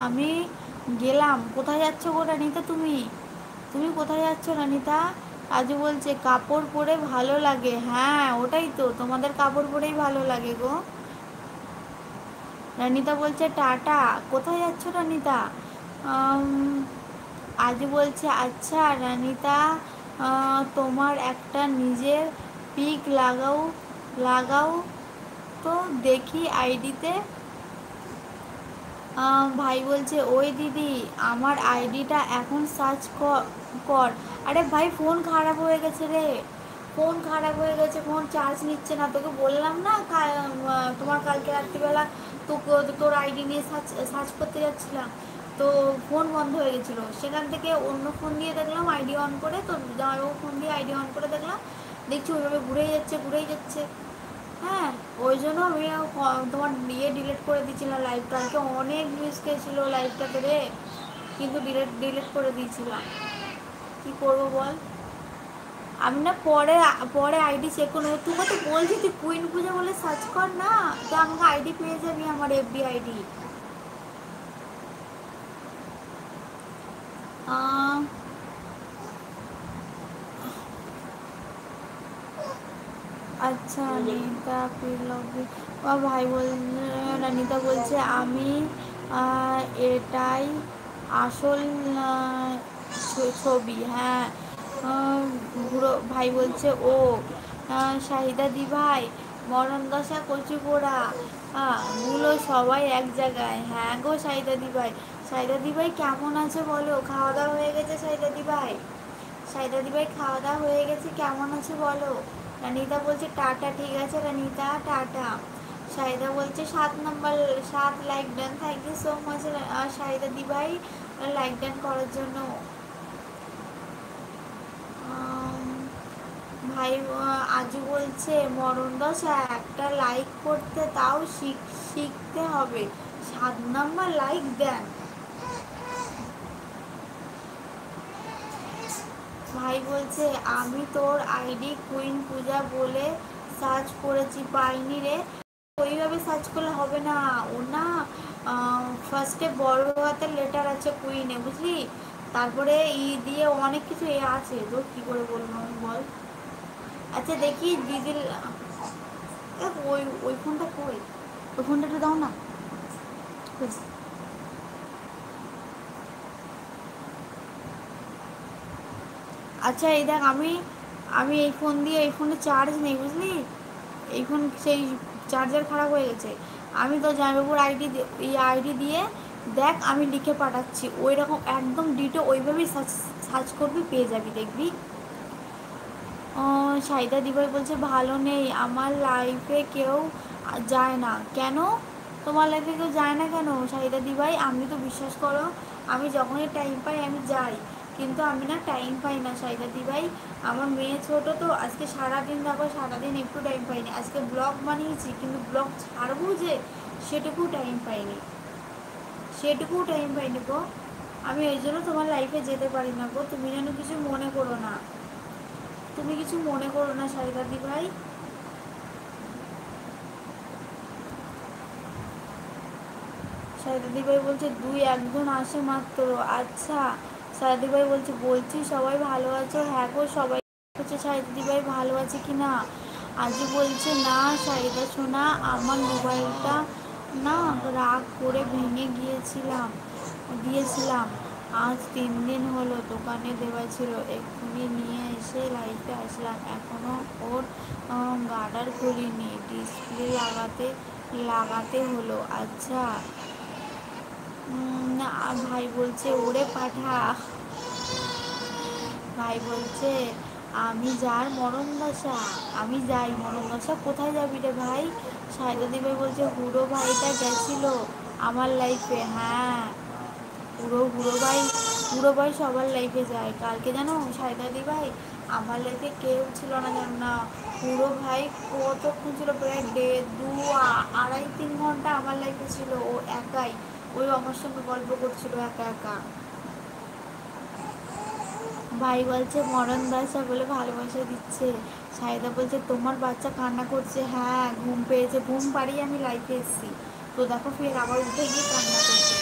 আমি গেলাম। কোথায় যাচ্ছ গো রানিতা? তুমি তুমি কোথায় যাচ্ছ রানিতা? রাজু বলছে কাপড় পরে ভালো লাগে। হ্যাঁ ওটাই তো, তোমাদের কাপড় পরেই ভালো লাগে গো। রানিতা বলছে টাটা। কোথায় যাচ্ছ রানিতা? আম, আজু বলছে আচ্ছা রানিতা, তোমার একটা নিজের পিক লাগাও লাগাও তো দেখি আইডিতে। ভাই বলছে ওই দিদি আমার আইডিটা এখন সার্চ কর। আরে ভাই ফোন খারাপ হয়ে গেছে রে, ফোন খারাপ হয়ে গেছে, ফোন চার্জ নিচ্ছে না। তোকে বললাম না তোমার কালকে রাত্রিবেলা তো তোর আইডি নিয়ে সার্চ সার্চ করতে যাচ্ছিলাম, তো ফোন বন্ধ হয়ে গেছিলো। সেখান থেকে অন্য ফোন দিয়ে দেখলাম আইডি অন করে, তো জামাইবাবু ফোন দিয়ে আইডি অন করে দেখলাম, দেখছি ওইভাবে ঘুরেই যাচ্ছে ঘুরেই যাচ্ছে। হ্যাঁ ওই জন্য আমি তোমার ডিলিট করে দিয়েছিলাম লাইভ। কালকে অনেক ভিউজ খেয়েছিল লাইভটাতে রে, কিন্তু ডিলিট করে দিয়েছিলাম। কি করবো বল। আমি না পরে পরে আইডি চেক করে নেবো। তোকে তো বলছি তুই কুইন পূজা বলে সার্চ কর না, তো আমাকে আইডি পেয়ে যাবি, আমার এফবি আইডি। আচ্ছা রানিতা পিলবি ভাই বল। রানিতা বলছে আমি এটাই আসল ছবি। হ্যাঁ বুড়ো ভাই বলছে ও শাহিদা দি ভাই মরণ দশা কচু পোড়া গুলো সবাই এক জায়গায়। হ্যাঁ গো শাহিদা দি ভাই। শাহিদা দি ভাই কেমন আছে বলো? খাওয়া দাওয়া হয়ে গেছে শাহিদা দি ভাই? শাহিদা দি ভাই খাওয়া দাওয়া হয়ে গেছে, কেমন আছে বলো? রানিতা বলছে টাটা। ঠিক আছে রানিতা টাটা। শাহিদা বলছে 7 নম্বর 7 like done. Thank you so much Shahida দি ভাই লাইক ডান করার জন্য। ভাই আজু বলছে মরণ দশা একটা লাইক করতে তাও শিখতে হবে। 7 নম্বর লাইক দেন। ভাই বলছে আমি তোর আইডি কুইন পূজা বলে সার্চ করেছি পাইনি রে। ওইভাবে সার্চ করলে হবে না, ও না ফার্স্টে বড় হাতের লেটার আছে কুইনে, বুঝলি? তারপরে দিয়ে অনেক কিছু আছে, তো কী করে বলবো আমি বল। আচ্ছা দেখি দিদির ওই ওই ফোনটা কই, ওই ফোনটা একটু দাও না। আচ্ছা এই দেখ, আমি আমি এই ফোন দিয়ে, এই ফোনে চার্জ নেই বুঝলি, এই ফোন সেই চার্জার খারাপ হয়ে গেছে। আমি তো জামাইবাবুর এই আইডি দিয়ে দেখ, আমি লিখে পাঠাচ্ছি ওই রকম একদম ডিটো ওইভাবেই সার্চ সার্চ করবি পেয়ে যাবি দেখবি। সাইদা দিভাই বলছে ভালো নেই, আমার লাইফে কেউ যায় না কেন? তোমার লাইফে কেউ যায় না কেন সাইদা দিভাই? আমি তো বিশ্বাস করো, আমি যখনই টাইম পাই আমি যাই, কিন্তু আমি না টাইম পাই না সাইদা দিভাই। আমার মেয়ে ছোটো তো, আজকে সারাদিন দেখো, সারাদিন একটু টাইম পাইনি। আজকে ব্লগ বানিয়েছি কিন্তু ব্লগ ছাড়বো যে সেটুকু টাইম পাইনি, সেটুকু টাইম পাইনি গো। আমি ওই জন্য তোমার লাইফে যেতে পারি না গো, তুমি যেন কিছু মনে করো না, তুমি কিছু মনে করো না সাইদাদি ভাই। সাইদাদি ভাই বলছে 2-1 জন আসে মাত্র। আচ্ছা সাইদাদি ভাই বলছে বলছি সবাই ভালো আছো? হ্যাঁ গো সবাই হচ্ছে। সাইদাদি ভাই ভালো আছে কি না? আজই বলছে না সাইদা শোনা, আমার মোবাইলটা না রাগ করে ভেঙে দিয়েছিলাম। আজ 3 দিন হলো, দোকানে দেওয়া ছিল, এক্ষুনি নিয়ে এসে লাইফে আসলাম, এখনও ওর গার্ডার খুলিনি, ডিসপ্লে লাগাতে হলো। আচ্ছা না ভাই বলছে ওরে পাঠা। ভাই বলছে আমি যার মরণ দশা, আমি যাই মরণ দশা। কোথায় যাবি রে ভাই? সায়দাদি ভাই বলছে হুড়ো ভাইটা গেছিল আমার লাইফে। হ্যাঁ পুরো ভাই সবার লাইফে যায়। কালকে জানো সায়দাদি ভাই আমার লাইফে কেউ ছিল না, জানো না। পুরো ভাই কতক্ষণ ছিল, প্রায় 2-2.5-3 ঘন্টা আমার লাইফে ছিল ও একাই। ওই আমার সঙ্গে গল্প করছিল একা একা। ভাই বলছে মরণ দশা বলে ভালোবাসা দিচ্ছে। সায়দা বলছে তোমার বাচ্চা কান্না করছে। হ্যাঁ ঘুম পেয়েছে, ঘুম পাড়িয়ে আমি লাইফে এসেছি, তো দেখো ফের আবার উঠে গিয়ে কান্না করছে।